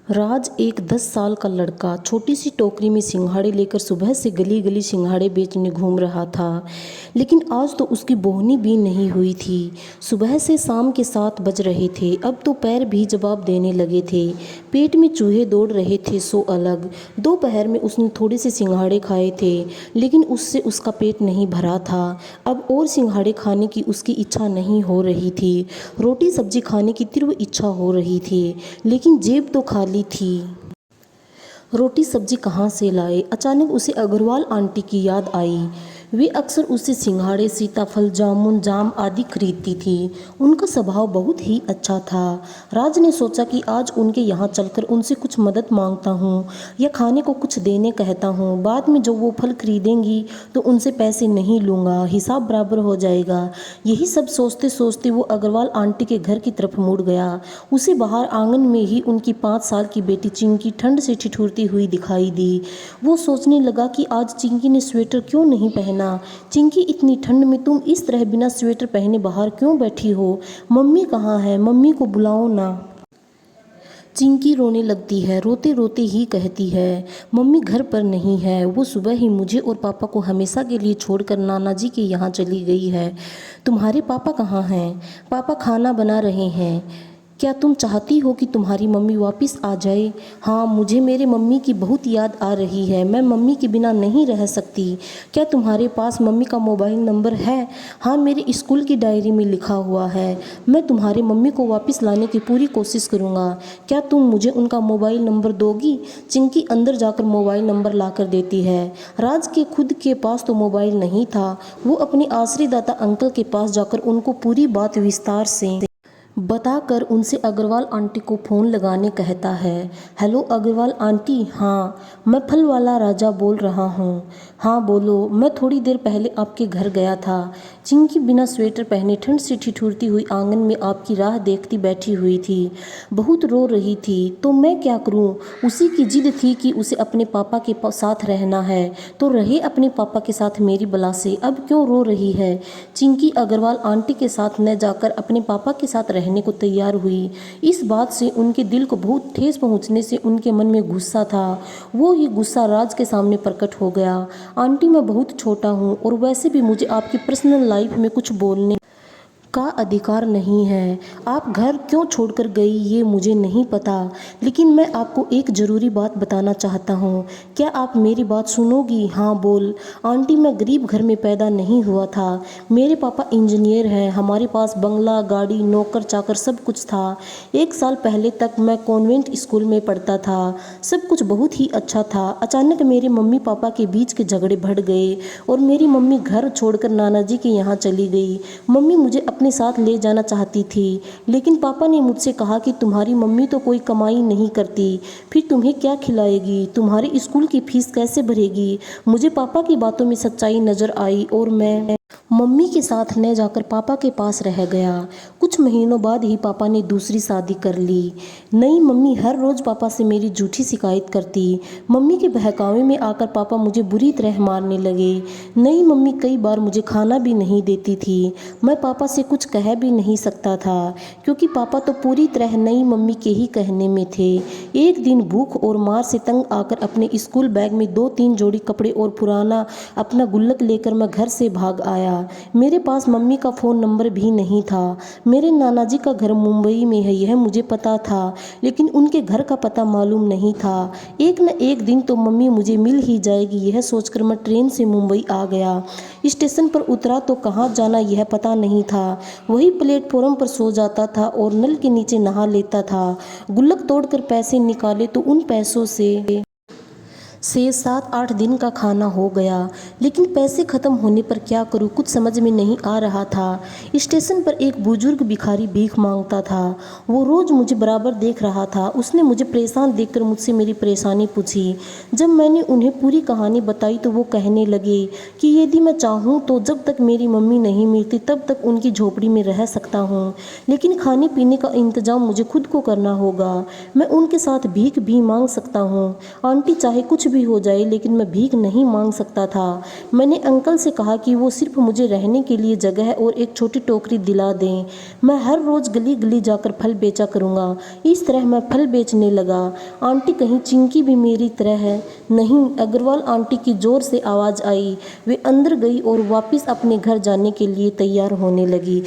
राज एक 10 साल का लड़का छोटी सी टोकरी में सिंघाड़े लेकर सुबह से गली गली सिंघाड़े बेचने घूम रहा था। लेकिन आज तो उसकी बोहनी भी नहीं हुई थी। सुबह से शाम के 7 बज रहे थे। अब तो पैर भी जवाब देने लगे थे। पेट में चूहे दौड़ रहे थे सो अलग। दोपहर में उसने थोड़े से सिंघाड़े खाए थे, लेकिन उससे उसका पेट नहीं भरा था। अब और सिंघाड़े खाने की उसकी इच्छा नहीं हो रही थी। रोटी सब्जी खाने की तीव्र इच्छा हो रही थी, लेकिन जेब तो खाली थी। रोटी सब्जी कहाँ से लाए? अचानक उसे अग्रवाल आंटी की याद आई। वे अक्सर उससे सिंघाड़े, सीताफल, जामुन, जाम आदि खरीदती थी। उनका स्वभाव बहुत ही अच्छा था। राज ने सोचा कि आज उनके यहाँ चलकर उनसे कुछ मदद मांगता हूँ या खाने को कुछ देने कहता हूँ। बाद में जो वो फल खरीदेंगी तो उनसे पैसे नहीं लूँगा, हिसाब बराबर हो जाएगा। यही सब सोचते सोचते वो अग्रवाल आंटी के घर की तरफ मुड़ गया। उसे बाहर आंगन में ही उनकी 5 साल की बेटी चिंकी ठंड से ठिठुरती हुई दिखाई दी। वो सोचने लगा कि आज चिंकी ने स्वेटर क्यों नहीं पहना। चिंकी, इतनी ठंड में तुम इस तरह बिना स्वेटर पहने बाहर क्यों बैठी हो? मम्मी कहाँ है? मम्मी को बुलाओ ना। चिंकी रोने लगती है। रोते रोते ही कहती है, मम्मी घर पर नहीं है। वो सुबह ही मुझे और पापा को हमेशा के लिए छोड़कर नाना जी के यहाँ चली गई है। तुम्हारे पापा कहाँ हैं? पापा खाना बना रहे हैं। क्या तुम चाहती हो कि तुम्हारी मम्मी वापस आ जाए? हाँ, मुझे मेरे मम्मी की बहुत याद आ रही है। मैं मम्मी के बिना नहीं रह सकती। क्या तुम्हारे पास मम्मी का मोबाइल नंबर है? हाँ, मेरे स्कूल की डायरी में लिखा हुआ है। मैं तुम्हारे मम्मी को वापस लाने की पूरी कोशिश करूँगा। क्या तुम मुझे उनका मोबाइल नंबर दोगी? चिंकी अंदर जाकर मोबाइल नंबर ला कर देती है। राज के खुद के पास तो मोबाइल नहीं था। वो अपने आश्रयदाता अंकल के पास जाकर उनको पूरी बात विस्तार से बताकर उनसे अग्रवाल आंटी को फ़ोन लगाने कहता है। Hello Agarwal aunty. हाँ, मैं फल वाला राजा बोल रहा हूँ। हाँ बोलो। मैं थोड़ी देर पहले आपके घर गया था। चिंकी बिना स्वेटर पहने ठंड से ठिठुरती हुई आंगन में आपकी राह देखती बैठी हुई थी। बहुत रो रही थी। तो मैं क्या करूँ? उसी की जिद थी कि उसे अपने पापा के साथ रहना है, तो रहे अपने पापा के साथ मेरी बला से। अब क्यों रो रही है? चिंकी अग्रवाल आंटी के साथ न जाकर अपने पापा के साथ रहने को तैयार हुई। इस बात से उनके दिल को बहुत ठेस पहुंचने से उनके मन में गुस्सा था। वो ही गुस्सा राज के सामने प्रकट हो गया। आंटी, मैं बहुत छोटा हूँ और वैसे भी मुझे आपकी पर्सनल लाइफ में कुछ बोलने का अधिकार नहीं है। आप घर क्यों छोड़कर गई ये मुझे नहीं पता, लेकिन मैं आपको एक ज़रूरी बात बताना चाहता हूँ। क्या आप मेरी बात सुनोगी? हाँ बोल। आंटी, मैं गरीब घर में पैदा नहीं हुआ था। मेरे पापा इंजीनियर हैं। हमारे पास बंगला, गाड़ी, नौकर चाकर सब कुछ था। 1 साल पहले तक मैं कॉन्वेंट स्कूल में पढ़ता था। सब कुछ बहुत ही अच्छा था। अचानक मेरे मम्मी पापा के बीच के झगड़े बढ़ गए और मेरी मम्मी घर छोड़कर नाना जी के यहाँ चली गई। मम्मी मुझे अपने साथ ले जाना चाहती थी, लेकिन पापा ने मुझसे कहा कि तुम्हारी मम्मी तो कोई कमाई नहीं करती, फिर तुम्हें क्या खिलाएगी? तुम्हारी स्कूल की फीस कैसे भरेगी? मुझे पापा की बातों में सच्चाई नजर आई और मैं मम्मी के साथ न जाकर पापा के पास रह गया। कुछ महीनों बाद ही पापा ने दूसरी शादी कर ली। नई मम्मी हर रोज़ पापा से मेरी झूठी शिकायत करती। मम्मी के बहकावे में आकर पापा मुझे बुरी तरह मारने लगे। नई मम्मी कई बार मुझे खाना भी नहीं देती थी। मैं पापा से कुछ कह भी नहीं सकता था, क्योंकि पापा तो पूरी तरह नई मम्मी के ही कहने में थे। एक दिन भूख और मार से तंग आकर अपने स्कूल बैग में 2-3 जोड़ी कपड़े और पुराना अपना गुल्लक लेकर मैं घर से भाग आया। मेरे पास मम्मी का फ़ोन नंबर भी नहीं था। मेरे नाना जी का घर मुंबई में है, यह मुझे पता था, लेकिन उनके घर का पता मालूम नहीं था। एक न एक दिन तो मम्मी मुझे मिल ही जाएगी, यह सोचकर मैं ट्रेन से मुंबई आ गया। स्टेशन पर उतरा तो कहाँ जाना यह पता नहीं था। वही प्लेटफॉर्म पर सो जाता था और नल के नीचे नहा लेता था। गुल्लक तोड़कर पैसे निकाले तो उन पैसों से 7-8 दिन का खाना हो गया। लेकिन पैसे ख़त्म होने पर क्या करूं, कुछ समझ में नहीं आ रहा था। स्टेशन पर एक बुजुर्ग भिखारी भीख मांगता था। वो रोज़ मुझे बराबर देख रहा था। उसने मुझे परेशान देखकर मुझसे मेरी परेशानी पूछी। जब मैंने उन्हें पूरी कहानी बताई तो वो कहने लगे कि यदि मैं चाहूँ तो जब तक मेरी मम्मी नहीं मिलती तब तक उनकी झोपड़ी में रह सकता हूँ, लेकिन खाने पीने का इंतज़ाम मुझे खुद को करना होगा। मैं उनके साथ भीख भी मांग सकता हूँ। आंटी, चाहे कुछ भी हो जाए, लेकिन मैं भीख नहीं मांग सकता था। मैंने अंकल से कहा कि वो सिर्फ मुझे रहने के लिए जगह और एक छोटी टोकरी दिला दें। मैं हर रोज़ गली गली जाकर फल बेचा करूँगा। इस तरह मैं फल बेचने लगा। आंटी कहीं चिंकी भी मेरी तरह है? नहीं, अग्रवाल आंटी की ज़ोर से आवाज़ आई। वे अंदर गई और वापस अपने घर जाने के लिए तैयार होने लगी।